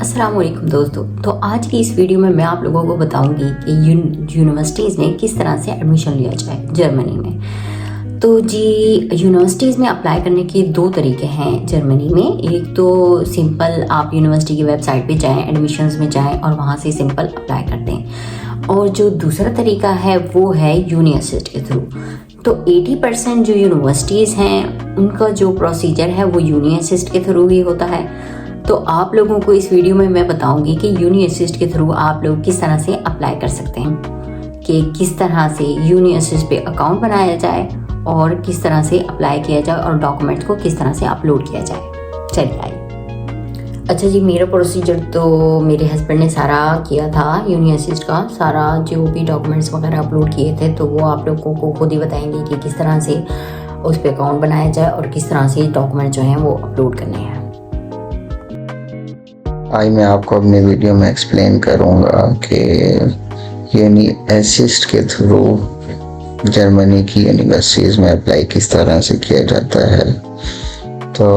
अस्सलाम वालेकुम दोस्तों। तो आज की इस वीडियो में मैं आप लोगों को बताऊंगी कि यूनिवर्सिटीज़ में किस तरह से एडमिशन लिया जाए जर्मनी में। तो जी, यूनिवर्सिटीज़ में अप्लाई करने के दो तरीके हैं जर्मनी में। एक तो सिंपल आप यूनिवर्सिटी की वेबसाइट पे जाएं, एडमिशन्स में जाएं और वहाँ से सिंपल अप्लाई कर दें। और जो दूसरा तरीका है वो है यूनी असिस्ट के थ्रू। तो 80% जो यूनिवर्सिटीज़ हैं उनका जो प्रोसीजर है वो यूनी असिस्ट के थ्रू ही होता है। तो आप लोगों को इस वीडियो में मैं बताऊंगी कि यूनी असिस्ट के थ्रू आप लोग किस तरह से अप्लाई कर सकते हैं, कि किस तरह से यूनी असिस्ट पे अकाउंट बनाया जाए और किस तरह से अप्लाई किया जाए और डॉक्यूमेंट्स को किस तरह से अपलोड किया जाए। चलिए आइए। अच्छा जी, मेरा प्रोसीजर तो मेरे हस्बैंड ने सारा किया था यूनी असिस्ट का। सारा जो भी डॉक्यूमेंट्स वगैरह अपलोड किए थे तो वो आप लोगों को खुद ही बताएंगे कि किस तरह से उस पर अकाउंट बनाया जाए और किस तरह से डॉक्यूमेंट जो हैं वो अपलोड करने हैं। आज मैं आपको अपने वीडियो में एक्सप्लेन करूंगा कि यूनी असिस्ट के थ्रू जर्मनी की यूनिवर्सिटीज़ में अप्लाई किस तरह से किया जाता है। तो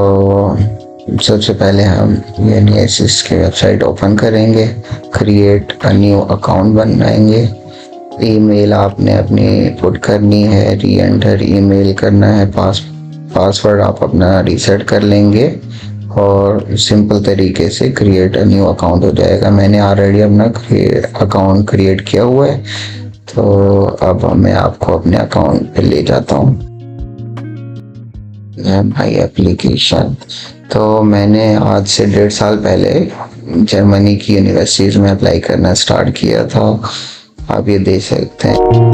सबसे पहले हम यूनी असिस्ट की वेबसाइट ओपन करेंगे, क्रिएट अ न्यू अकाउंट बनाएंगे। ईमेल आपने अपनी पुट करनी है, री एंटर ईमेल करना है, पासवर्ड आप अपना रीसेट कर लेंगे और सिंपल तरीके से क्रिएट अ न्यू अकाउंट हो जाएगा। मैंने ऑलरेडी अपना अकाउंट क्रिएट किया हुआ है, तो अब मैं आपको अपने अकाउंट पे ले जाता हूँ। My application. तो मैंने आज से 1.5 साल पहले जर्मनी की यूनिवर्सिटीज़ में अप्लाई करना स्टार्ट किया था। आप ये देख सकते हैं।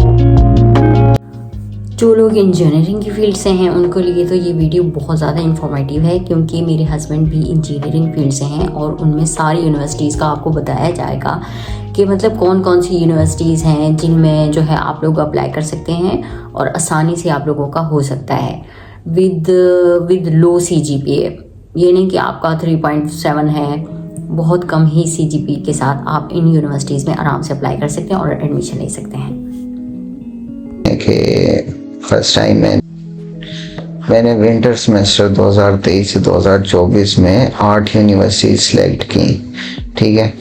जो लोग इंजीनियरिंग की फील्ड से हैं उनके लिए तो ये वीडियो बहुत ज़्यादा इंफॉर्मेटिव है, क्योंकि मेरे हस्बैंड भी इंजीनियरिंग फील्ड से हैं और उनमें सारी यूनिवर्सिटीज़ का आपको बताया जाएगा कि मतलब कौन कौन सी यूनिवर्सिटीज़ हैं जिनमें जो है आप लोग अप्लाई कर सकते हैं और आसानी से आप लोगों का हो सकता है विद लो CGPA। ये नहीं कि आपका 3.7 है, बहुत कम ही CGPA के साथ आप इन यूनिवर्सिटीज़ में आराम से अप्लाई कर सकते हैं और एडमिशन ले सकते हैं। फर्स्ट टाइम मैंने विंटर सेमेस्टर 2023 से 2024 में 8 यूनिवर्सिटी सेलेक्ट की, ठीक है।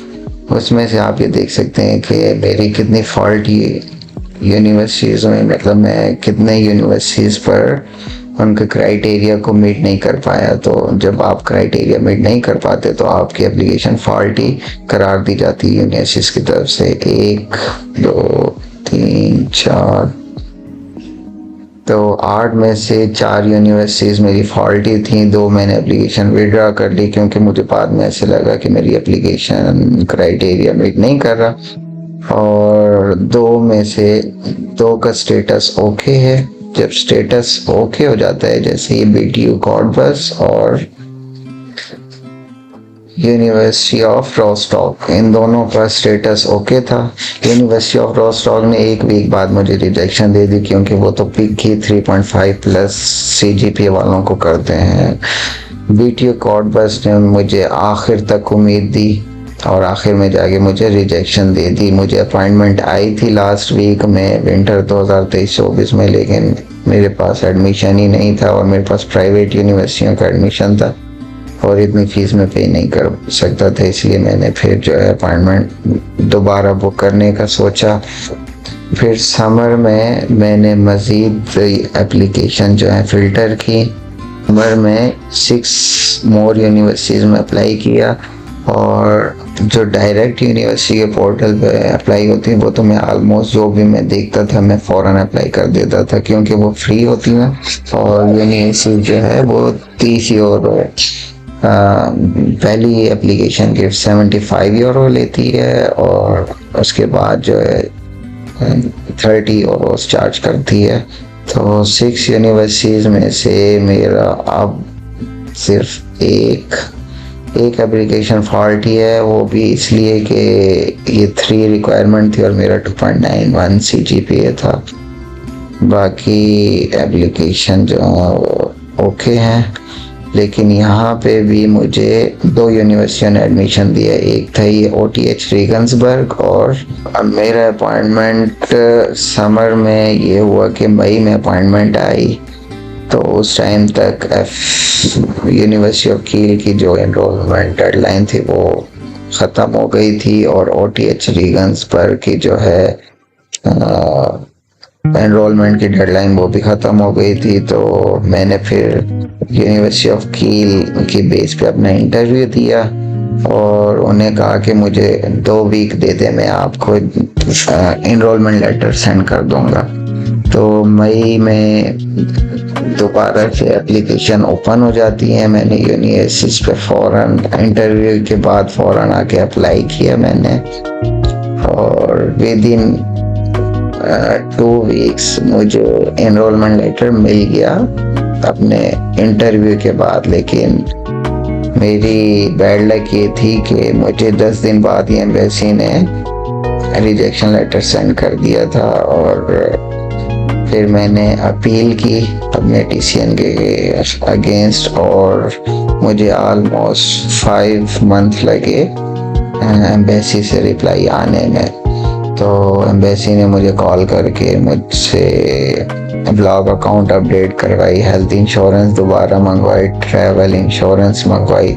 उसमें से आप ये देख सकते हैं कि मेरी कितनी फॉल्टी यूनिवर्सिटीज़ में, मतलब मैं कितने यूनिवर्सिटीज़ पर उनके क्राइटेरिया को मीट नहीं कर पाया। तो जब आप क्राइटेरिया मीट नहीं कर पाते तो आपकी एप्लीकेशन फॉल्टी करार दी जाती है यूनिवर्सिटीज़ की तरफ से। 1 2 3 4, तो 8 में से 4 यूनिवर्सिटीज़ मेरी फॉल्टी थी। 2 मैंने एप्लीकेशन विड्रॉ कर ली क्योंकि मुझे बाद में ऐसे लगा कि मेरी एप्लीकेशन क्राइटेरिया मीट नहीं कर रहा। और 2 में से 2 का स्टेटस ओके है। जब स्टेटस ओके हो जाता है, जैसे ये BTU कॉर्बस और यूनिवर्सिटी ऑफ रोस्टॉक, इन दोनों का स्टेटस ओके था। यूनिवर्सिटी ऑफ रोस्टॉक ने 1 वीक बाद मुझे रिजेक्शन दे दी क्योंकि वो तो पिक ही 3.5+ CGPA वालों को करते हैं। BTU कॉर्बस ने मुझे आखिर तक उम्मीद दी और आखिर में जाके मुझे रिजेक्शन दे दी। मुझे अपॉइंटमेंट आई थी लास्ट वीक में विंटर 2023-24 में, लेकिन मेरे पास एडमिशन ही नहीं था और मेरे पास प्राइवेट यूनिवर्सिटियों का एडमिशन था और इतनी फीस में पे नहीं कर सकता था। इसलिए मैंने फिर जो है अपॉइंटमेंट दोबारा बुक करने का सोचा। फिर समर में मैंने मज़ीद एप्लीकेशन जो है फ़िल्टर की। समर में 6 मोर यूनिवर्सिटीज़ में अप्लाई किया और जो डायरेक्ट यूनिवर्सिटी के पोर्टल पे अप्लाई होती है वो तो मैं ऑलमोस्ट जो भी मैं देखता था मैं फ़ौरन अप्लाई कर देता था क्योंकि वो फ्री होती हैं। और यूनिवर्सिटी जो है वो 30 यूरो पहली एप्लीकेशन की 75 यूरो लेती है और उसके बाद जो है 30 यूरो चार्ज करती है। तो 6 यूनिवर्सिटीज़ में से मेरा अब सिर्फ एक एप्लीकेशन फॉल्टी है, वो भी इसलिए कि ये 3 रिक्वायरमेंट थी और मेरा 2.91 CGPA था। बाकी एप्लीकेशन जो है वो ओके हैं, लेकिन यहाँ पे भी मुझे 2 यूनिवर्सिटियों ने एडमिशन दिया। एक था ये OTH रेगन्सबर्ग और मेरा अपॉइंटमेंट समर में ये हुआ कि मई में अपॉइंटमेंट आई, तो उस टाइम तक यूनिवर्सिटी ऑफ कील की जो एनरोलमेंट डेडलाइन थी वो ख़त्म हो गई थी और OTH रीगन्स पर की जो है एनरोलमेंट की डेडलाइन वो भी ख़त्म हो गई थी। तो मैंने फिर यूनिवर्सिटी ऑफ कील की बेस पे अपना इंटरव्यू दिया और उन्हें कहा कि मुझे 2 वीक दे दे, मैं आपको इनरोलमेंट लेटर सेंड कर दूंगा। तो मई में दोबारा से एप्लीकेशन ओपन हो जाती है। मैंने यूनिवर्सिटी पे फ़ौरन इंटरव्यू के बाद फ़ौरन आके अप्लाई किया मैंने और विद इन 2 वीक्स मुझे एनरोलमेंट लेटर मिल गया अपने इंटरव्यू के बाद। लेकिन मेरी बैड लक ये थी कि मुझे 10 दिन बाद ही एम्बेसी ने रिजेक्शन लेटर सेंड कर दिया था और फिर मैंने अपील की अपने TCN के अगेंस्ट और मुझे ऑलमोस्ट 5 मंथ लगे एम्बेसी से रिप्लाई आने में। तो एम्बेसी ने मुझे कॉल करके मुझसे ब्लॉग अकाउंट अपडेट करवाई, हेल्थ इंश्योरेंस दोबारा मंगवाई, ट्रैवल इंश्योरेंस मंगवाई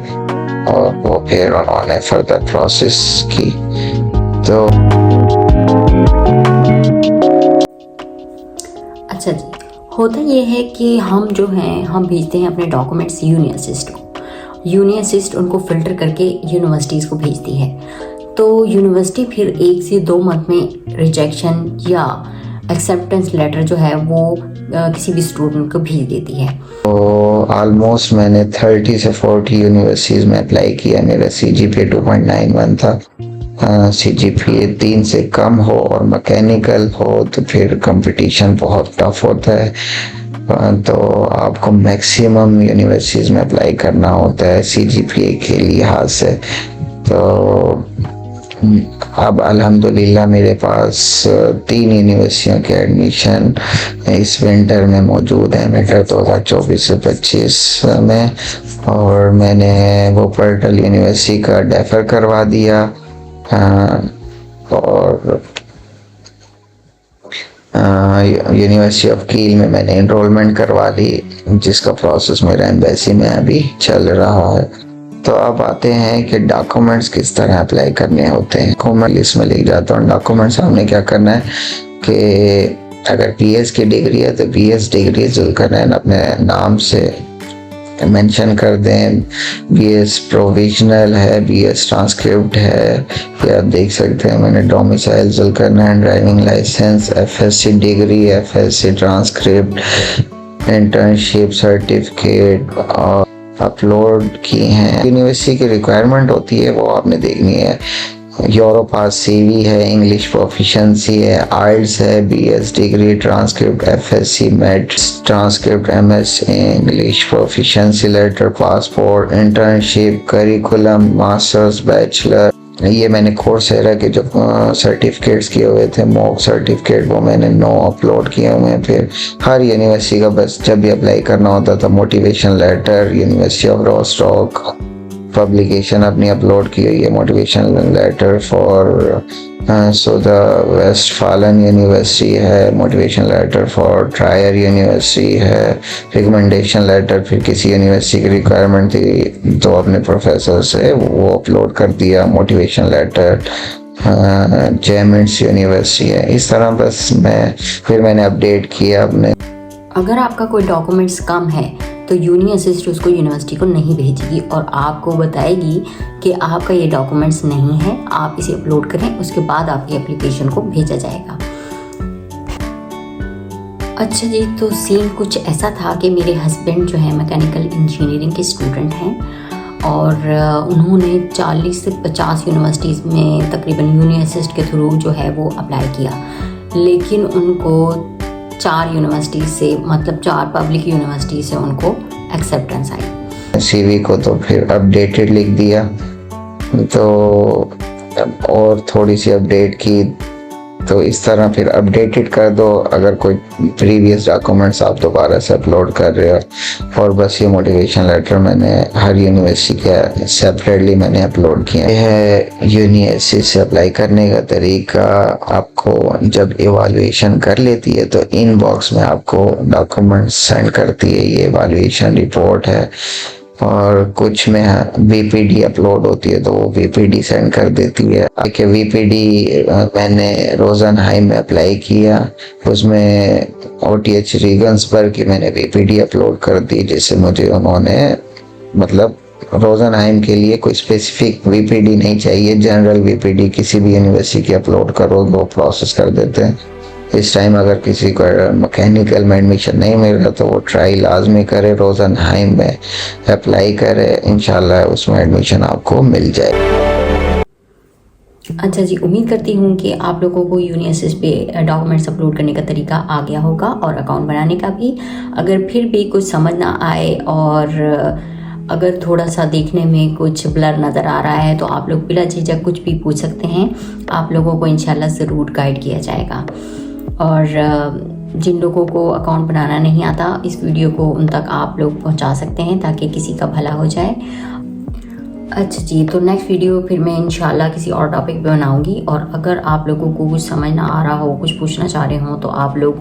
और वो फिर उन्होंने फर्दर प्रोसेस की। तो अच्छा जी, होता ये है कि हम जो हैं हम भेजते हैं अपने डॉक्यूमेंट्स यूनिवर्सिस्ट को, यूनिवर्सिस्ट उनको फ़िल्टर करके यूनिवर्सिटीज़ को भेजती है। तो यूनिवर्सिटी फिर 1 से 2 मंथ में रिजेक्शन या एक्सेप्टेंस लेटर जो है वो किसी भी स्टूडेंट को भेज देती है। तो ऑलमोस्ट मैंने 30 से 40 यूनिवर्सिटीज़ में अप्लाई किया। मेरा CGPA 2.91 था। CGPA 3 से कम हो और मैकेनिकल हो तो फिर कंपटीशन बहुत टफ होता है। तो आपको मैक्सिमम यूनिवर्सिटीज़ में अप्लाई करना होता है CGPA के लिहाज से। तो अब अल्हम्दुलिल्लाह मेरे पास 3 यूनिवर्सिटियों के एडमिशन इस विंटर में मौजूद हैं, विंटर 2024 से 25 में। और मैंने वो पर्टल यूनिवर्सिटी का डेफर करवा दिया और यूनिवर्सिटी ऑफ कील में मैंने एनरोलमेंट करवा ली, जिसका प्रोसेस मेरा एम्बेसी में अभी चल रहा है। तो अब आते हैं कि डॉक्यूमेंट्स किस तरह अप्लाई करने होते हैं। डॉक्यूमेंट लिस्ट में लिख जाता हूँ। डॉक्यूमेंट्स हमने क्या करना है कि अगर BS की डिग्री है तो BS डिग्री जुल्करनैन अपने नाम से मेंशन कर दें। BS प्रोविजनल है, BS ट्रांसक्रिप्ट है, या आप देख सकते हैं मैंने domicile Zulqarnain, driving licence, FSC degree, FSC transcript, internship certificate और अपलोड की हैं। यूनिवर्सिटी की रिक्वायरमेंट होती है वो आपने देखनी है। यूरोपास CV है, इंग्लिश प्रोफिशिएंसी है, IELTS है, BS डिग्री, ट्रांसक्रिप्ट, FSC मेट transcript, MS English proficiency letter, passport, internship, curriculum, masters, bachelor. ये मैंने कोर्सेरा के जो सर्टिफिकेट्स किए हुए थे, मॉक सर्टिफिकेट, वो मैंने 9 अपलोड किए हुए हैं। फिर हर यूनिवर्सिटी का बस जब भी अप्लाई करना होता था motivation letter, university of Rostock publication अपनी अपलोड की हुई है, motivation letter for Sud Westfalen university है, motivation letter for Trier university है, रिकमेंडेशन लेटर फिर किसी यूनिवर्सिटी की रिक्वायरमेंट थी तो अपने प्रोफेसर से वो अपलोड कर दिया, मोटिवेशन लेटर जेमिट्स यूनिवर्सिटी है। इस तरह बस मैंने अपडेट किया अपने। अगर आपका कोई डॉक्यूमेंट्स कम है तो यूनिवर्सिटी उसको यूनिवर्सिटी को नहीं भेजेगी और आपको बताएगी कि आपका ये डॉक्यूमेंट्स नहीं है, आप इसे अपलोड करें, उसके बाद आपकी एप्लीकेशन को भेजा जाएगा। अच्छा जी, तो सीन कुछ ऐसा था कि मेरे हस्बैंड जो है मैकेनिकल इंजीनियरिंग के स्टूडेंट हैं और उन्होंने 40 से 50 यूनिवर्सिटीज़ में तकरीबन यूनिवर्सिटी के थ्रू जो है वो अप्लाई किया, लेकिन उनको 4 यूनिवर्सिटी से, मतलब 4 पब्लिक यूनिवर्सिटी से उनको एक्सेप्टेंस आई। CV को तो फिर अपडेटेड लिख दिया तो और थोड़ी सी अपडेट की, तो इस तरह फिर अपडेटेड कर दो अगर कोई प्रीवियस डॉक्यूमेंट्स आप दोबारा से अपलोड कर रहे हो। और बस ये मोटिवेशन लेटर मैंने हर यूनिवर्सिटी का सेपरेटली मैंने अपलोड किया है। यूनिवर्सिटी से अप्लाई करने का तरीका, आपको जब एवालुएशन कर लेती है तो इनबॉक्स में आपको डॉक्यूमेंट्स सेंड करती है। ये एवालुएशन रिपोर्ट है, और कुछ में वीपीडी अपलोड होती है तो वो वीपीडी सेंड कर देती है। कि वीपीडी मैंने रोजनहाइम में अप्लाई किया, उसमें ओटीएच रीगन्सबर्ग की मैंने वीपीडी अपलोड कर दी, जिससे मुझे उन्होंने मतलब रोजनहाइम के लिए कोई स्पेसिफिक वीपीडी नहीं चाहिए, जनरल वीपीडी किसी भी यूनिवर्सिटी की अपलोड करोगे वो प्रोसेस कर देते हैं। इस टाइम अगर किसी को मैकेनिकल में एडमिशन नहीं मिल रहा तो वो ट्राई लाजमी करे, रोजनहाइम में अप्लाई करे, इंशाल्लाह उसमें एडमिशन आपको मिल जाए। अच्छा जी, उम्मीद करती हूँ कि आप लोगों को यूनिवर्सिटी पे डॉक्यूमेंट्स अपलोड करने का तरीका आ गया होगा और अकाउंट बनाने का भी। अगर फिर भी कुछ समझ ना आए और अगर थोड़ा सा देखने में कुछ ब्लर नज़र आ रहा है तो आप लोग बिला झिझक कुछ भी पूछ सकते हैं, आप लोगों को इंशाल्लाह ज़रूर गाइड किया जाएगा। और जिन लोगों को अकाउंट बनाना नहीं आता, इस वीडियो को उन तक आप लोग पहुंचा सकते हैं ताकि किसी का भला हो जाए। अच्छा जी, तो नेक्स्ट वीडियो फिर मैं इंशाल्लाह किसी और टॉपिक पे बनाऊंगी, और अगर आप लोगों को कुछ समझ ना आ रहा हो, कुछ पूछना चाह रहे हो तो आप लोग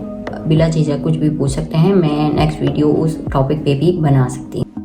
बिला झिझक कुछ भी पूछ सकते हैं, मैं नेक्स्ट वीडियो उस टॉपिक पे भी बना सकती हूँ।